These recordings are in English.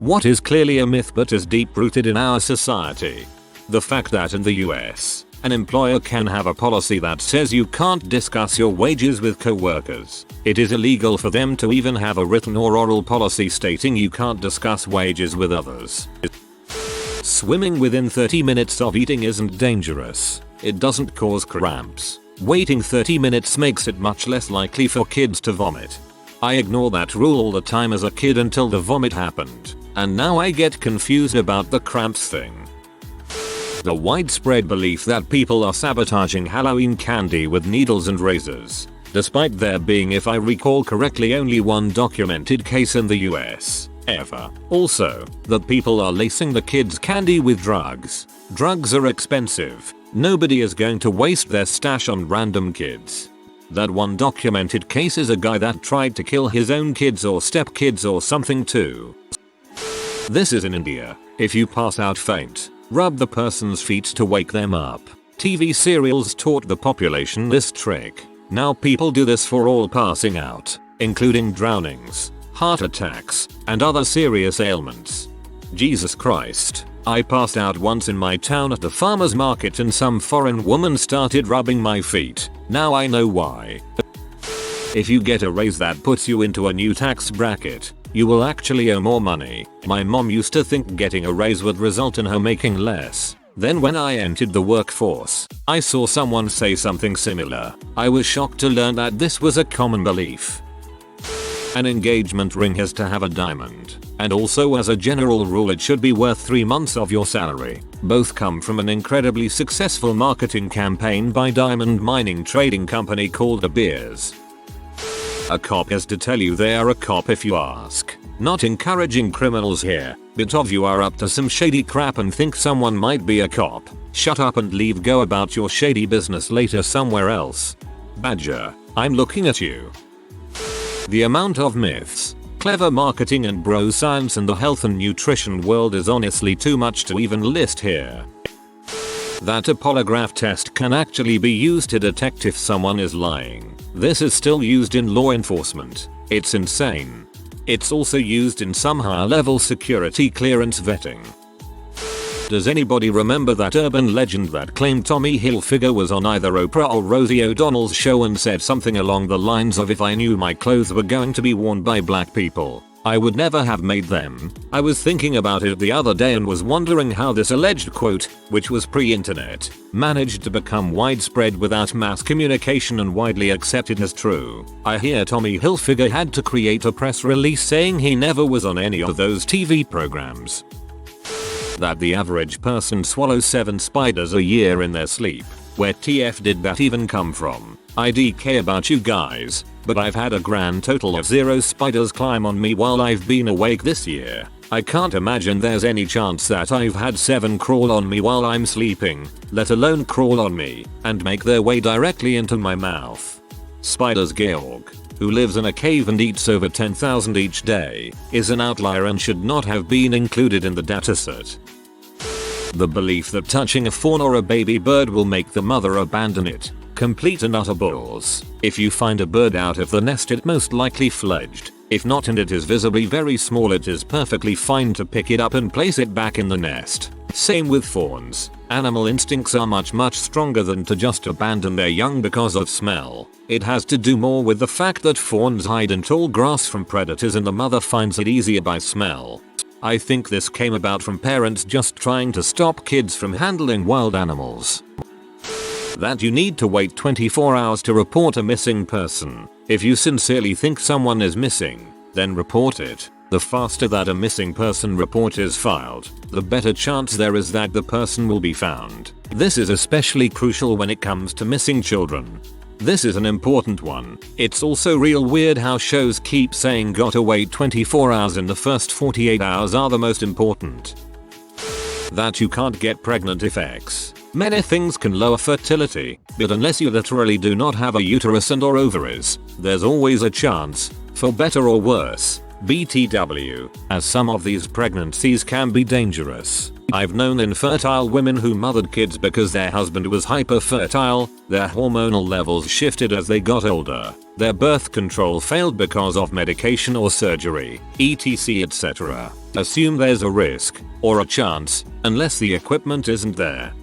What is clearly a myth but is deep rooted in our society? The fact that in the US, an employer can have a policy that says you can't discuss your wages with co-workers. It is illegal for them to even have a written or oral policy stating you can't discuss wages with others. Swimming within 30 minutes of eating isn't dangerous. It doesn't cause cramps. Waiting 30 minutes makes it much less likely for kids to vomit. I ignore that rule all the time as a kid until the vomit happened, and now I get confused about the cramps thing. The widespread belief that people are sabotaging Halloween candy with needles and razors, despite there being, if I recall correctly, only one documented case in the US ever. Also, that people are lacing the kids' candy with drugs. Drugs are expensive. Nobody is going to waste their stash on random kids. That one documented case is a guy that tried to kill his own kids or stepkids or something too. This is in India. If you pass out faint, rub the person's feet to wake them up. TV serials taught the population this trick. Now people do this for all passing out, including drownings, heart attacks, and other serious ailments. Jesus Christ. I passed out once in my town at the farmer's market and some foreign woman started rubbing my feet. Now I know why. If you get a raise that puts you into a new tax bracket, you will actually owe more money. My mom used to think getting a raise would result in her making less. Then when I entered the workforce, I saw someone say something similar. I was shocked to learn that this was a common belief. An engagement ring has to have a diamond, and also as a general rule it should be worth 3 months of your salary. Both come from an incredibly successful marketing campaign by diamond mining trading company called De Beers. A cop has to tell you they are a cop if you ask. Not encouraging criminals here, but if you are up to some shady crap and think someone might be a cop, shut up and leave, go about your shady business later somewhere else. Badger, I'm looking at you. The amount of myths, clever marketing and bro science in the health and nutrition world is honestly too much to even list here. That a polygraph test can actually be used to detect if someone is lying. This is still used in law enforcement. It's insane. It's also used in some higher level security clearance vetting. Does anybody remember that urban legend that claimed Tommy Hilfiger was on either Oprah or Rosie O'Donnell's show and said something along the lines of, if I knew my clothes were going to be worn by black people, I would never have made them? I was thinking about it the other day and was wondering how this alleged quote, which was pre-internet, managed to become widespread without mass communication and widely accepted as true. I hear Tommy Hilfiger had to create a press release saying he never was on any of those TV programs. That the average person swallows 7 spiders a year in their sleep. Where TF did that even come from? I DK about you guys, but I've had a grand total of 0 spiders climb on me while I've been awake this year. I can't imagine there's any chance that I've had 7 crawl on me while I'm sleeping, let alone crawl on me and make their way directly into my mouth. Spiders Georg, who lives in a cave and eats over 10,000 each day, is an outlier and should not have been included in the dataset. The belief that touching a fawn or a baby bird will make the mother abandon it. Complete and utter balls. If you find a bird out of the nest, it most likely fledged. If not and it is visibly very small, it is perfectly fine to pick it up and place it back in the nest. Same with fawns. Animal instincts are much stronger than to just abandon their young because of smell. It has to do more with the fact that fawns hide in tall grass from predators and the mother finds it easier by smell. I think this came about from parents just trying to stop kids from handling wild animals. That you need to wait 24 hours to report a missing person. If you sincerely think someone is missing, then report it. The faster that a missing person report is filed, the better chance there is that the person will be found. This is especially crucial when it comes to missing children. This is an important one. It's also real weird how shows keep saying gotta wait 24 hours and the first 48 hours are the most important. That you can't get pregnant if X. Many things can lower fertility, but unless you literally do not have a uterus and or ovaries, there's always a chance, for better or worse. BTW, as some of these pregnancies can be dangerous. I've known infertile women who mothered kids because their husband was hyperfertile, their hormonal levels shifted as they got older, their birth control failed because of medication or surgery, etc. etc. Assume there's a risk, or a chance, unless the equipment isn't there.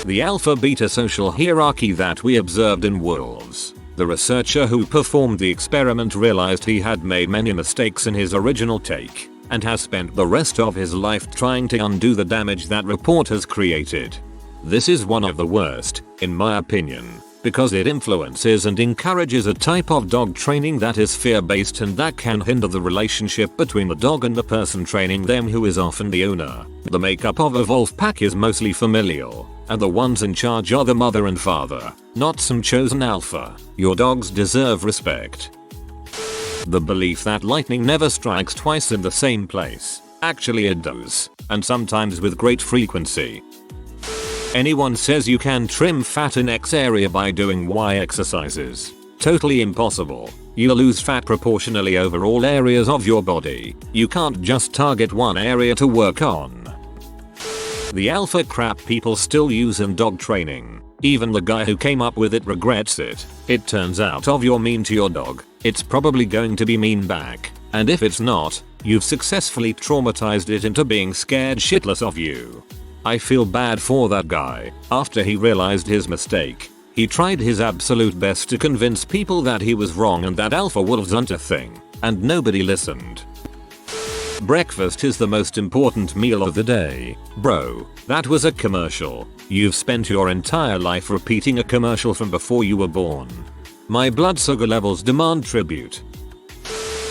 The alpha-beta social hierarchy that we observed in wolves. The researcher who performed the experiment realized he had made many mistakes in his original take, and has spent the rest of his life trying to undo the damage that report has created. This is one of the worst, in my opinion, because it influences and encourages a type of dog training that is fear-based and that can hinder the relationship between the dog and the person training them, who is often the owner. The makeup of a wolf pack is mostly familial, and the ones in charge are the mother and father, not some chosen alpha. Your dogs deserve respect. The belief that lightning never strikes twice in the same place. Actually it does, and sometimes with great frequency. Anyone says you can trim fat in X area by doing Y exercises. Totally impossible. You'll lose fat proportionally over all areas of your body. You can't just target one area to work on. The alpha crap people still use in dog training. Even the guy who came up with it regrets it. It turns out if you're mean to your dog, it's probably going to be mean back. And if it's not, you've successfully traumatized it into being scared shitless of you. I feel bad for that guy. After he realized his mistake, he tried his absolute best to convince people that he was wrong and that alpha wolves aren't a thing, and nobody listened. Breakfast is the most important meal of the day. Bro, that was a commercial. You've spent your entire life repeating a commercial from before you were born. My blood sugar levels demand tribute.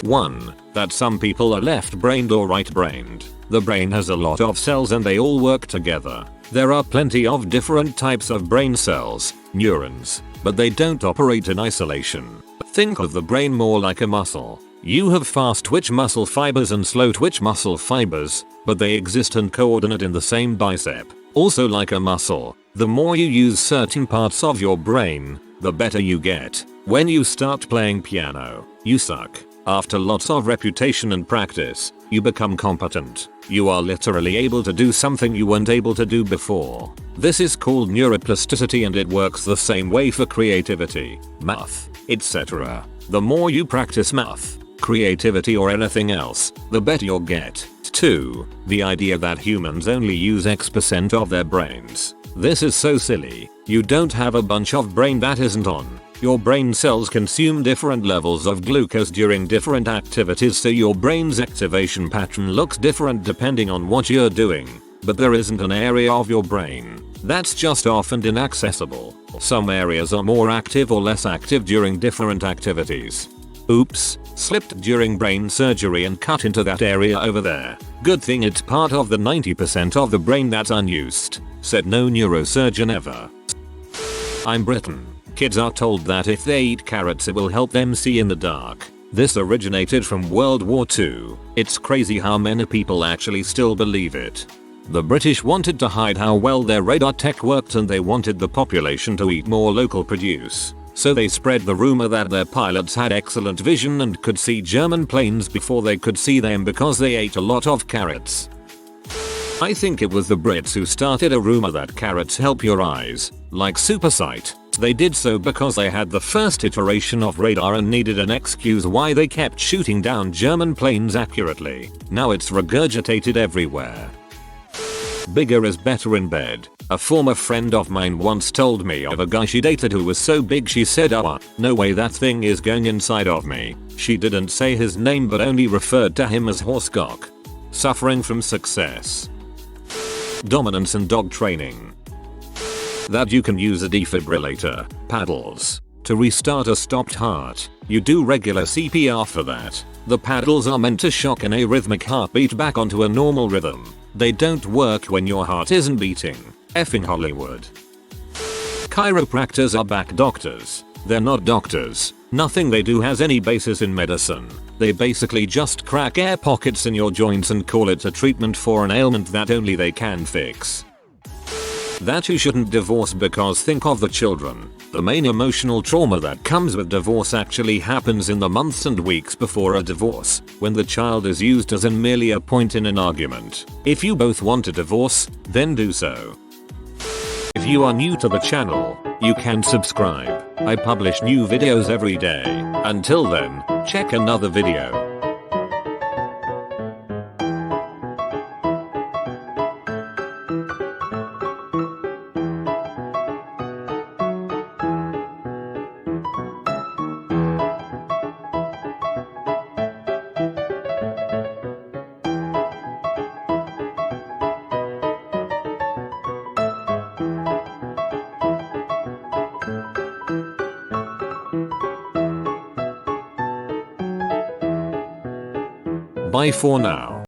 1. That some people are left-brained or right-brained. The brain has a lot of cells and they all work together. There are plenty of different types of brain cells, neurons, but they don't operate in isolation. Think of the brain more like a muscle. You have fast twitch muscle fibers and slow twitch muscle fibers, but they exist and coordinate in the same bicep. Also like a muscle, the more you use certain parts of your brain, the better you get. When you start playing piano, you suck. After lots of repetition and practice, you become competent. You are literally able to do something you weren't able to do before. This is called neuroplasticity, and it works the same way for creativity, math, etc. The more you practice math, creativity or anything else, the better you'll get. 2. The idea that humans only use X% of their brains. This is so silly. You don't have a bunch of brain that isn't on. Your brain cells consume different levels of glucose during different activities, so your brain's activation pattern looks different depending on what you're doing. But there isn't an area of your brain that's just off and inaccessible. Some areas are more active or less active during different activities. Oops, slipped during brain surgery and cut into that area over there. Good thing it's part of the 90% of the brain that's unused, said no neurosurgeon ever. I'm Britain. Kids are told that if they eat carrots it will help them see in the dark. This originated from World War II. It's crazy how many people actually still believe it. The British wanted to hide how well their radar tech worked, and they wanted the population to eat more local produce. So they spread the rumor that their pilots had excellent vision and could see German planes before they could see them because they ate a lot of carrots. I think it was the Brits who started a rumor that carrots help your eyes, like supersight. They did so because they had the first iteration of radar and needed an excuse why they kept shooting down German planes accurately. Now it's regurgitated everywhere. Bigger is better in bed. A former friend of mine once told me of a guy she dated who was so big she said, "Oh, no way that thing is going inside of me." She didn't say his name but only referred to him as horsecock. Suffering from success. Dominance and dog training. That you can use a defibrillator, paddles, to restart a stopped heart. You do regular CPR for that. The paddles are meant to shock an arrhythmic heartbeat back onto a normal rhythm. They don't work when your heart isn't beating. Effing Hollywood. Chiropractors are back doctors. They're not doctors. Nothing they do has any basis in medicine. They basically just crack air pockets in your joints and call it a treatment for an ailment that only they can fix. That you shouldn't divorce because think of the children. The main emotional trauma that comes with divorce actually happens in the months and weeks before a divorce, when the child is used as merely a point in an argument. If you both want a divorce, then do so. If you are new to the channel, you can subscribe. I publish new videos every day. Until then, check another video. Bye for now.